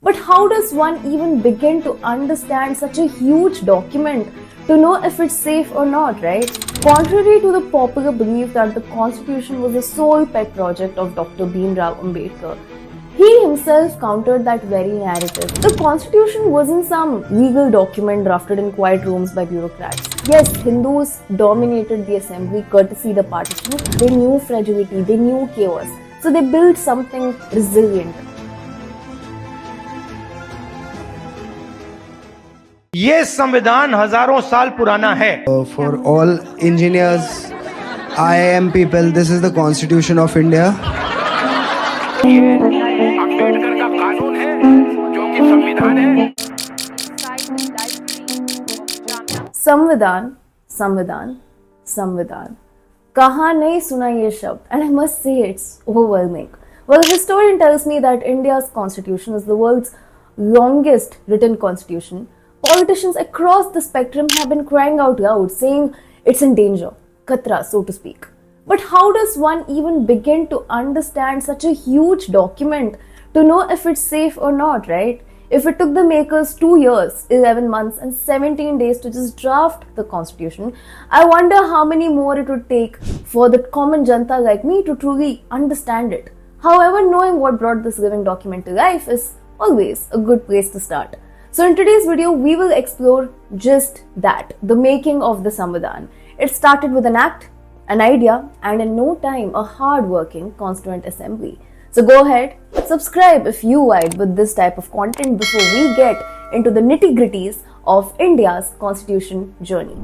But how does one even begin to understand such a huge document to know if it's safe or not, right? Contrary to the popular belief that the Constitution was the sole pet project of Dr. Bhimrao Ambedkar, he himself countered that very narrative. The Constitution wasn't some legal document drafted in quiet rooms by bureaucrats. Yes, Hindus dominated the assembly courtesy the partition. They knew fragility, they knew chaos. So they built something resilient. ये संविधान हजारों साल पुराना है. For all engineers, IIM people, this is the Constitution of India. ये अंबेडकर का कानून है जो कि संविधान है. संविधान, संविधान, संविधान. कहाँ नहीं सुना ये शब्द, and I must say it's overwhelming. Well, a historian tells me that India's constitution is the world's longest written constitution. Politicians across the spectrum have been crying out loud, saying it's in danger, khatra, so to speak. But how does one even begin to understand such a huge document to know if it's safe or not, right? If it took the makers 2 years, 11 months and 17 days to just draft the constitution, I wonder how many more it would take for the common janta like me to truly understand it. However, knowing what brought this living document to life is always a good place to start. So in today's video, we will explore just that, the making of the Samvidhaan. It started with an act, an idea, and in no time, a hard-working Constituent Assembly. So go ahead, subscribe if you vibe with this type of content before we get into the nitty-gritties of India's constitution journey.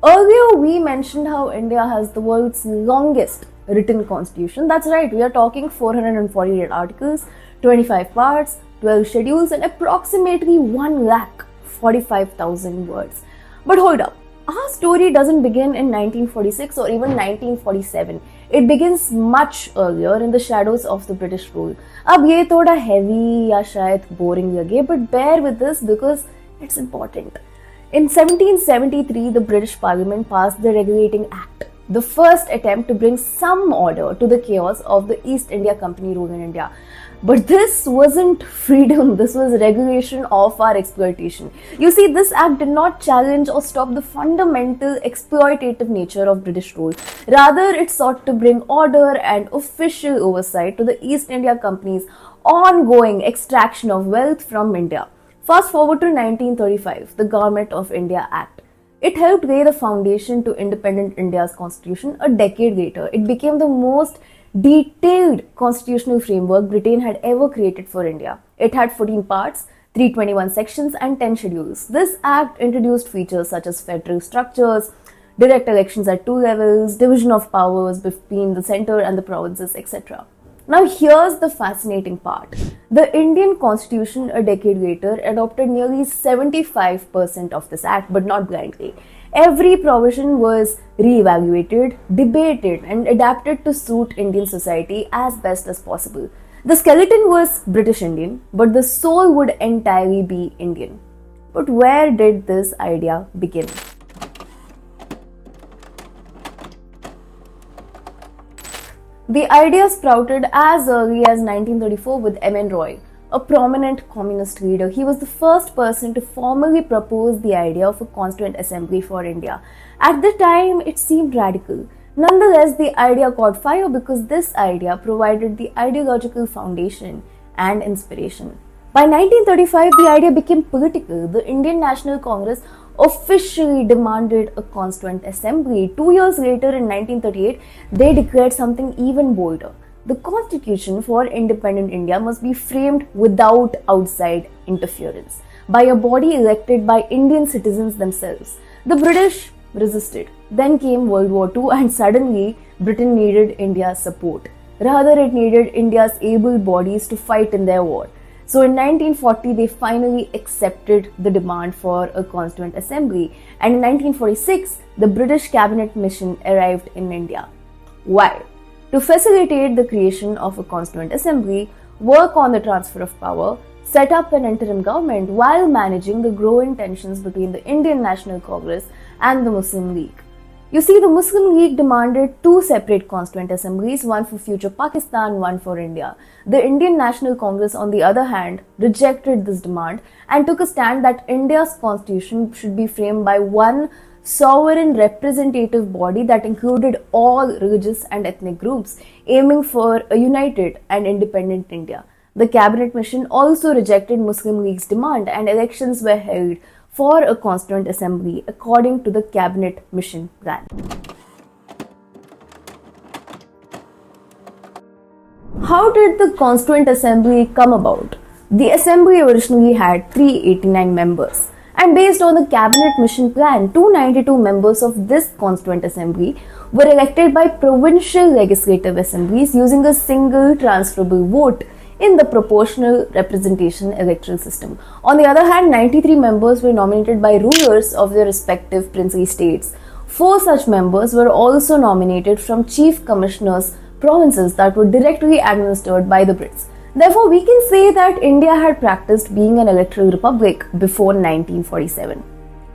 Earlier, we mentioned how India has the world's longest written constitution. That's right, we are talking 448 articles, 25 parts, 12 schedules, and approximately 1,45,000 words. But hold up, our story doesn't begin in 1946 or even 1947. It begins much earlier in the shadows of the British rule. अब ये थोड़ा heavy या शायद boring लगे, but bear with this because it's important. In 1773, the British Parliament passed the Regulating Act, the first attempt to bring some order to the chaos of the East India Company rule in India. But this wasn't freedom, this was regulation of our exploitation. You see, this act did not challenge or stop the fundamental exploitative nature of British rule. Rather, it sought to bring order and official oversight to the East India Company's ongoing extraction of wealth from India. Fast forward to 1935, the Government of India Act. It helped lay the foundation to independent India's constitution. A decade later, it became the most detailed constitutional framework Britain had ever created for India. It had 14 parts, 321 sections and 10 schedules. This act introduced features such as federal structures, direct elections at 2 levels, division of powers between the centre and the provinces, etc. Now here's the fascinating part. The Indian Constitution a decade later adopted nearly 75% of this act, but not blindly. Every provision was re-evaluated, debated and adapted to suit Indian society as best as possible. The skeleton was British Indian, but the soul would entirely be Indian. But where did this idea begin? The idea sprouted as early as 1934 with M.N. Roy, a prominent communist leader. He was the first person to formally propose the idea of a Constituent Assembly for India. At the time, it seemed radical. Nonetheless, the idea caught fire because this idea provided the ideological foundation and inspiration. By 1935, the idea became political. The Indian National Congress officially demanded a Constituent Assembly. 2 years later, in 1938, they declared something even bolder. The Constitution for independent India must be framed without outside interference by a body elected by Indian citizens themselves. The British resisted. Then came World War II and suddenly Britain needed India's support. Rather, it needed India's able bodies to fight in their war. So in 1940, they finally accepted the demand for a Constituent Assembly, and in 1946, the British Cabinet mission arrived in India. Why? To facilitate the creation of a Constituent Assembly, work on the transfer of power, set up an interim government while managing the growing tensions between the Indian National Congress and the Muslim League. You see, the Muslim League demanded two separate constituent assemblies, one for future Pakistan, one for India. The Indian National Congress, on the other hand, rejected this demand and took a stand that India's constitution should be framed by one sovereign representative body that included all religious and ethnic groups, aiming for a united and independent India. The cabinet mission also rejected Muslim League's demand, and elections were held for a constituent assembly according to the cabinet mission plan. How did the constituent assembly come about? The assembly originally had 389 members, and based on the cabinet mission plan, 292 members of this constituent assembly were elected by provincial legislative assemblies using a single transferable vote in the proportional representation electoral system. On the other hand, 93 members were nominated by rulers of their respective princely states. 4 such members were also nominated from chief commissioners' provinces that were directly administered by the Brits. Therefore, we can say that India had practiced being an electoral republic before 1947.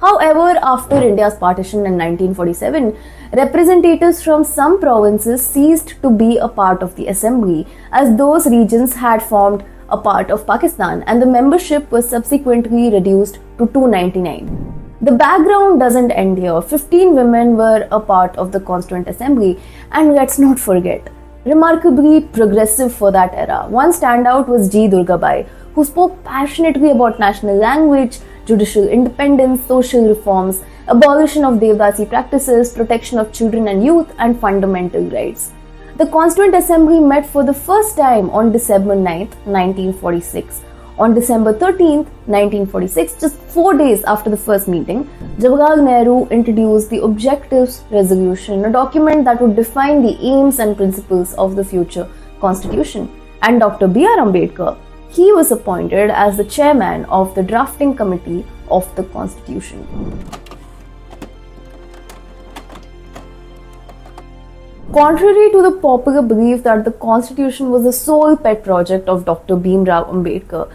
However, after India's partition in 1947, representatives from some provinces ceased to be a part of the assembly, as those regions had formed a part of Pakistan, and the membership was subsequently reduced to 299. The background doesn't end here. 15 women were a part of the Constituent Assembly, and let's not forget, remarkably progressive for that era. One standout was G. Durgabai, who spoke passionately about national language, judicial independence, social reforms, abolition of Devdasi practices, protection of children and youth, and fundamental rights. The Constituent Assembly met for the first time on December 9, 1946. On December 13, 1946, just 4 days after the first meeting, Jawaharlal Nehru introduced the Objectives Resolution, a document that would define the aims and principles of the future constitution. And Dr. B.R. Ambedkar, he was appointed as the chairman of the drafting committee of the constitution. Contrary to the popular belief that the constitution was the sole pet project of Dr. Bhimrao Ambedkar,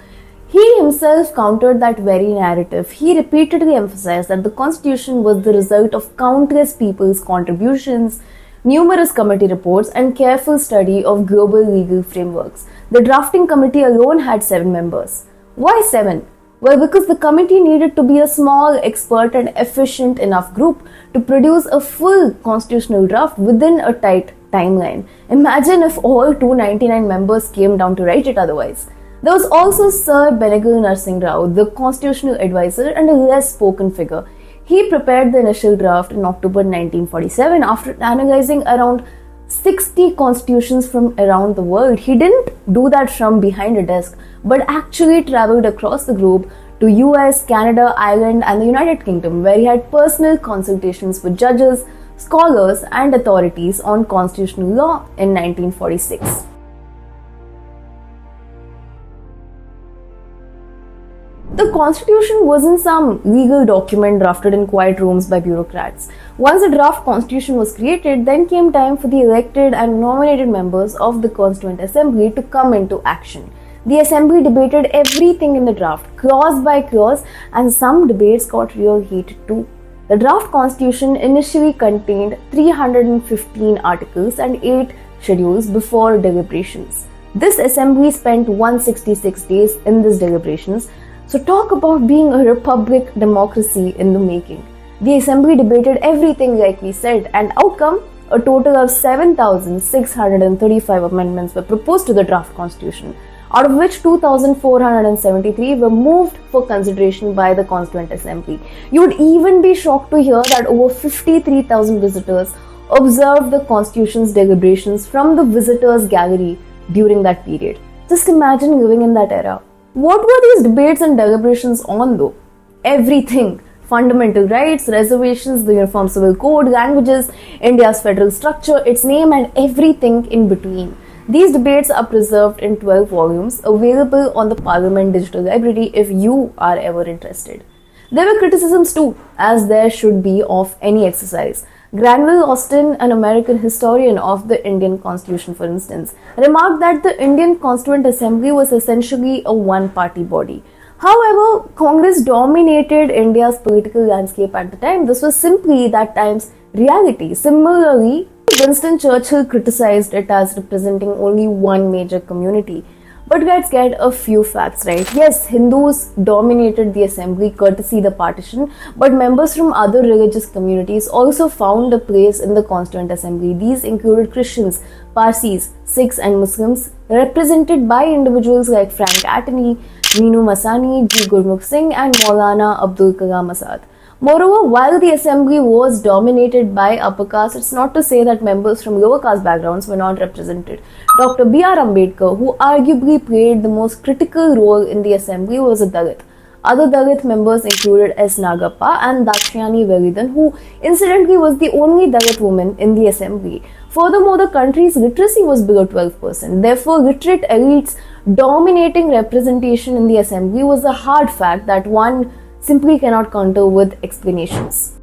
he himself countered that very narrative. He repeatedly emphasized that the constitution was the result of countless people's contributions, numerous committee reports, and careful study of global legal frameworks. The drafting committee alone had 7 members. Why 7? Well, because the committee needed to be a small, expert, and efficient enough group to produce a full constitutional draft within a tight timeline. Imagine if all 299 members came down to write it otherwise. There was also Sir Benegal Narsingh Rao, the constitutional advisor and a less spoken figure. He prepared the initial draft in October 1947 after analyzing around 60 constitutions from around the world. He didn't do that from behind a desk, but actually traveled across the globe to US, Canada, Ireland, and the United Kingdom, where he had personal consultations with judges, scholars, and authorities on constitutional law in 1946. The constitution wasn't some legal document drafted in quiet rooms by bureaucrats. Once the draft constitution was created, then came time for the elected and nominated members of the Constituent Assembly to come into action. The assembly debated everything in the draft, clause by clause, and some debates got real heated too. The draft constitution initially contained 315 articles and 8 schedules before deliberations. This assembly spent 166 days in these deliberations. So talk about being a republic democracy in the making. The assembly debated everything like we said, and outcome, a total of 7,635 amendments were proposed to the draft constitution, out of which 2,473 were moved for consideration by the Constituent Assembly. You would even be shocked to hear that over 53,000 visitors observed the constitution's deliberations from the visitors' gallery during that period. Just imagine living in that era. What were these debates and deliberations on though? Everything. Fundamental rights, reservations, the Uniform Civil Code, languages, India's federal structure, its name, and everything in between. These debates are preserved in 12 volumes, available on the Parliament Digital Library if you are ever interested. There were criticisms too, as there should be of any exercise. Granville Austin, an American historian of the Indian Constitution for instance, remarked that the Indian Constituent Assembly was essentially a one-party body. However, Congress dominated India's political landscape at the time. This was simply that time's reality. Similarly, Winston Churchill criticized it as representing only one major community. But let's get a few facts right. Yes, Hindus dominated the assembly courtesy the partition, but members from other religious communities also found a place in the Constituent Assembly. These included Christians, Parsis, Sikhs and Muslims, represented by individuals like Frank Attani, Meenu Masani, G. Gurmukh Singh and Maulana Abdul Kalam Azad. Moreover, while the assembly was dominated by upper caste, it's not to say that members from lower caste backgrounds were not represented. Dr. B.R. Ambedkar, who arguably played the most critical role in the assembly, was a Dalit. Other Dalit members included S. Nagappa and Dakshyani Veridhan, who incidentally was the only Dalit woman in the assembly. Furthermore, the country's literacy was below 12%. Therefore, literate elites dominating representation in the assembly was a hard fact that one simply cannot counter with explanations.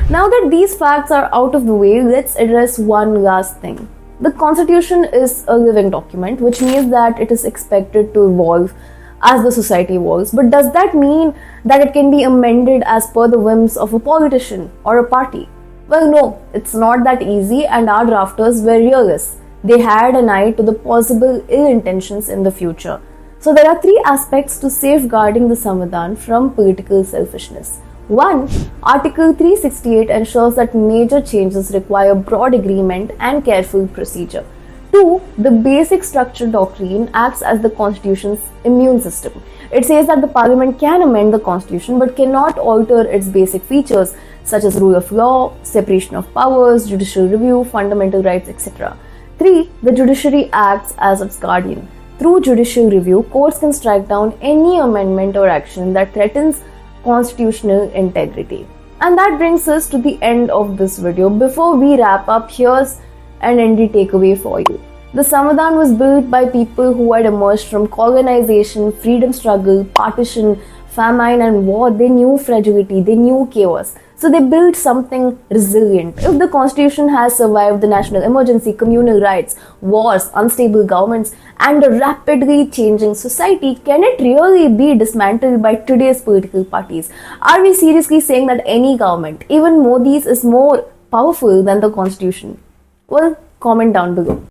Now that these facts are out of the way, let's address one last thing. The Constitution is a living document, which means that it is expected to evolve as the society evolves. But does that mean that it can be amended as per the whims of a politician or a party? Well, no, it's not that easy, and our drafters were realists. They had an eye to the possible ill intentions in the future. So there are three aspects to safeguarding the Samvidhaan from political selfishness. 1. Article 368 ensures that major changes require broad agreement and careful procedure. 2. The basic structure doctrine acts as the Constitution's immune system. It says that the Parliament can amend the Constitution but cannot alter its basic features such as rule of law, separation of powers, judicial review, fundamental rights, etc. 3. The judiciary acts as its guardian. Through judicial review, courts can strike down any amendment or action that threatens constitutional integrity. And that brings us to the end of this video. Before we wrap up, here's an handy takeaway for you. The Samvidhaan was built by people who had emerged from colonization, freedom struggle, partition, famine and war. They knew fragility, they knew chaos. So they built something resilient. If the Constitution has survived the national emergency, communal rights, wars, unstable governments, and a rapidly changing society, can it really be dismantled by today's political parties? Are we seriously saying that any government, even Modi's, is more powerful than the Constitution? Well, comment down below.